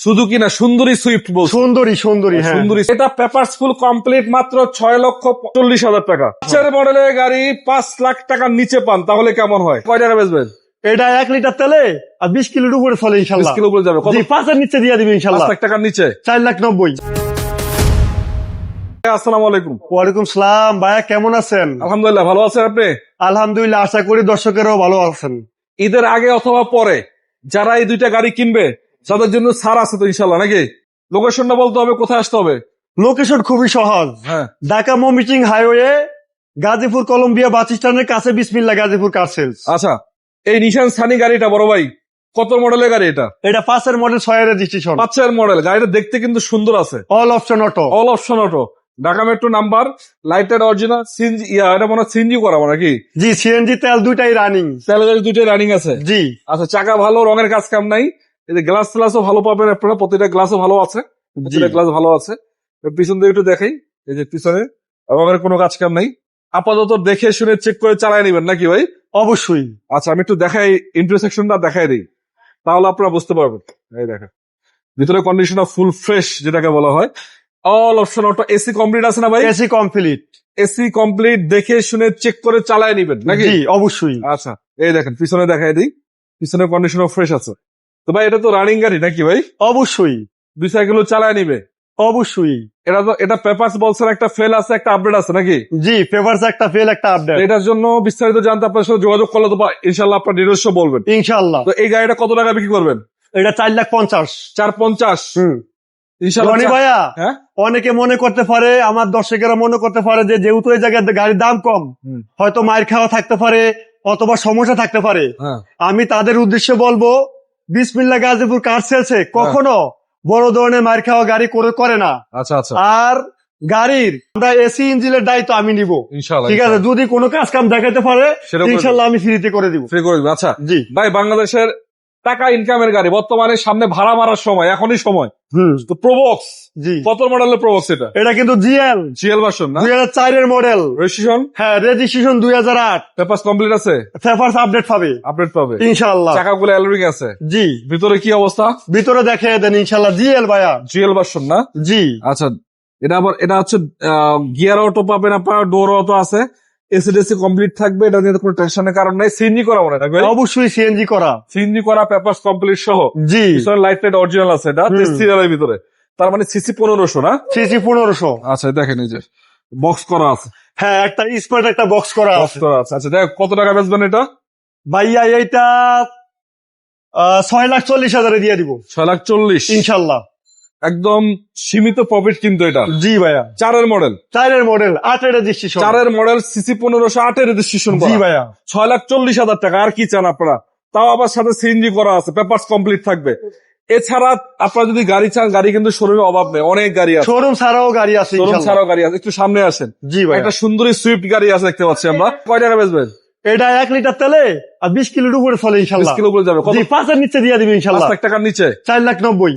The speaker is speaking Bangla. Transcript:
সুজুকি না, সুন্দরী সুইফট বল। সুন্দরী হ্যাঁ। সুন্দরী, এটা পেপারস ফুল কমপ্লিট মাত্র 6,40,000 টাকা। পাঁচের মডেলের গাড়ি 5 লাখ টাকার নিচে পান, তাহলে কেমন হয়? কয় টাকা বেচবেন? এটা 1 লিটার তেলে আর 20 কিলোর উপরে চলে 20 ইনশাল্লাহ। কিলো উপরে যাবে। কত? 5 নিচে দিয়ে দিবে 5 ইনশাল্লাহ। লাখ টাকার নিচে। 4,90,000। আসসালামু আলাইকুম। ওয়ালাইকুম সালাম। ভাইয়া কেমন আছেন? আলহামদুলিল্লাহ, ভালো আছেন আপনি? আলহামদুলিল্লাহ, আশা করি দর্শকেরাও ভালো আছেন। ঈদের আগে অথবা পরে যারা এই দুইটা গাড়ি কিনবে তাদের জন্য ছাড় আছে তো ইনশাল্লাহ, নাকি? লোকেশনটা বলতে হবে, কোথায় আসতে হবে? লোকেশন খুবই সহজ। হ্যাঁ, ঢাকা ময়মনসিংহ হাইওয়ে, গাজীপুর কলম্বিয়া বাস স্ট্যান্ডের কাছে বিসমিল্লাহ গাজীপুর কার সেলস। আচ্ছা, এই নিশান সানি গাড়িটা বড় ভাই কত মডেলের গাড়ি এটা? এটা 5 মডেল 6 রেজিস্ট্রেশন। 5 মডেল। গাড়িটা দেখতে কিন্তু সুন্দর আছে। All option auto. All option auto, Dhaka metro number, লাইটের অরিজিনাল, সিএনজি, এটা মনে হয় সিএনজি করা নাকি? জি, সিএনজি তেল দুইটাই রানিং। তেল গাড়ি দুইটাই রানিং আছে। জি আচ্ছা, চাকা ভালো, রঙের কাজ কাম নাই। এই যে গ্লাস গ্লাসও ভালো পাবেন আপনারা, প্রতিটা গ্লাসও ভালো আছে, প্রতিটা গ্লাস ভালো আছে। পিছন দিকে একটু দেখাই, এই যে পিছনে রঙের কোনো কাজ কাম নাই। আপাতত দেখে শুনে চেক করে চালায় নিবেন নাকি ভাই? অবশ্যই। আচ্ছা, আমি একটু দেখাই, ইন্টারসেকশনটা দেখাই দিই, তাহলে আপনারা বুঝতে পারবেন। এই দেখেন ভিতরে কন্ডিশনটা ফুল ফ্রেশ, যেটাকে বলা হয় all option auto. AC complete আছে না ভাই? AC complete. এসি কমপ্লিট, দেখে শুনে চেক করে চালায় নিবেন নাকি? জি অবশ্যই। আচ্ছা, এই দেখেন পিছনে দেখাই দিই, পিছনের কন্ডিশনও ফ্রেশ আছে। তো ভাই এটা তো রানিং গাড়ি নাকি ভাই? অবশ্যই। 2 সাইকেলও চালায় নিবে? অবশ্যই। এটা পেপারস বলছেন, একটা ফেল আছে, একটা আপডেট আছে নাকি? জি, পেপারস একটা ফেল একটা আপডেট। এটার জন্য বিস্তারিত জানতে আপনার সাথে যোগাযোগ করলে তো ইনশাল্লাহ আপনার নিজস্ব বলবেন ইনশাআল্লাহ। তো এই গাড়িটা কত টাকা বিক্রি করবেন? এটা 4,50,000। 450? রনি ইনশাল্লাহ। ভাইয়া, হ্যাঁ, অনেকে মনে করতে পারে, আমার দর্শকেরা মনে করতে পারে যে যেহেতু এই জায়গায় গাড়ির দাম কম, হয়তো মায়ের খাওয়া থাকতে পারে অথবা সমস্যা থাকতে পারে। হ্যাঁ, আমি তাদের উদ্দেশ্যে বলবো, বিসমিল্লাহ গাজীপুর কার সেলসে কখনো বড় ধরনের মায়ের খাওয়া গাড়ি করে না। আচ্ছা আচ্ছা, আর গাড়ির আমরা এসি ইঞ্জিনের দায়িত্ব আমি নিব ইনশাল্লাহ। ঠিক আছে, যদি কোনো কাজ কাম দেখাতে পারে সেটা করে ইনশাল্লাহ আমি ফ্রিতে করে দিব। ফ্রি করে দিবেন। আচ্ছা জি ভাই, বাংলাদেশের টাকা ইনকামের গাড়ি বর্তমানে সামনে ভাড়া মারার সময়, এখনই সময়। তো প্রোবক্স, জি, কত মডেলের প্রোবক্স এটা? এটা কিন্তু জিএল জিএল ভার্সন না? 2004 মডেল। রেজিস্ট্রেশন? হ্যাঁ, রেজিস্ট্রেশন 2008। পেপারস কমপ্লিট আছে? পেপারস আপডেট পাবে আপডেট পাবে ইনশাআল্লাহ। চাকাগুলো অ্যালোরিং আছে? জি, ভিতরে কি অবস্থা? ভিতরে দেখে দেন ইনশাআল্লাহ। জিএল ভাইয়া, জিএল ভার্সন না? জি। আচ্ছা, এটা হচ্ছে গিয়ার অটো পাবেন আপনার, ডোর অটো আছে, এসিডিসি কমপ্লিট থাকবে, এটা নিয়ে কোনো টেনশনের কারণ নাই। সিএনজি করা মনে থাকবে? অবশ্যই সিএনজি করা। সিএনজি করা, পেপারস কমপ্লিট সহ। জি, পিছনে লাইট টাইট অরিজিনাল আছে, এটা সিরিয়ালের ভিতরে। তার মানে সিসি 1500 না? সিসি 1500। আচ্ছা, দেখেন এই যে বক্স করা আছে। হ্যাঁ, একটা স্পট একটা বক্স করা বক্স আছে। করা আছে। আচ্ছা, দেখ কত টাকা বেচবেন এটা? ভাইয়া এইটা 6,40,000 দিয়ে দিব 6,40,000 ইনশাআল্লাহ। একদম সীমিত প্রফিট কিন্তু এটা। জি ভাইয়া, 4 model, 4 model 8 registration. 4 model, CC 1500, 8 registration. জি ভাইয়া, 6,40,000 টাকা। আর কি চান আপনারা? তাও আবার সাথে সিএনজি করা আছে, পেপারস কমপ্লিট থাকবে। এছাড়া আপনারা যদি গাড়ি চান, গাড়ি কিন্তু শোরুমে অভাব নেই, অনেক গাড়ি আছে। শোরুম ছাড়াও গাড়ি আছে শোরুম ইনশাআল্লাহ। ছাড়াও গাড়ি আছে। একটু সামনে আসেন, জি ভাইয়া, একটা সুন্দরী সুইফট গাড়ি আছে দেখতে পাচ্ছি আমরা। কয় টাকা বেচবেন? এটা 1 লিটার তেলে আর 20 কিলোর উপরে চলে 20 ইনশাআল্লাহ। কিলো উপরে যাবে। কত? জি, 5 নিচে দিয়ে দিবে 5 ইনশাআল্লাহ। লাখ টাকার নিচে। 4,90,000।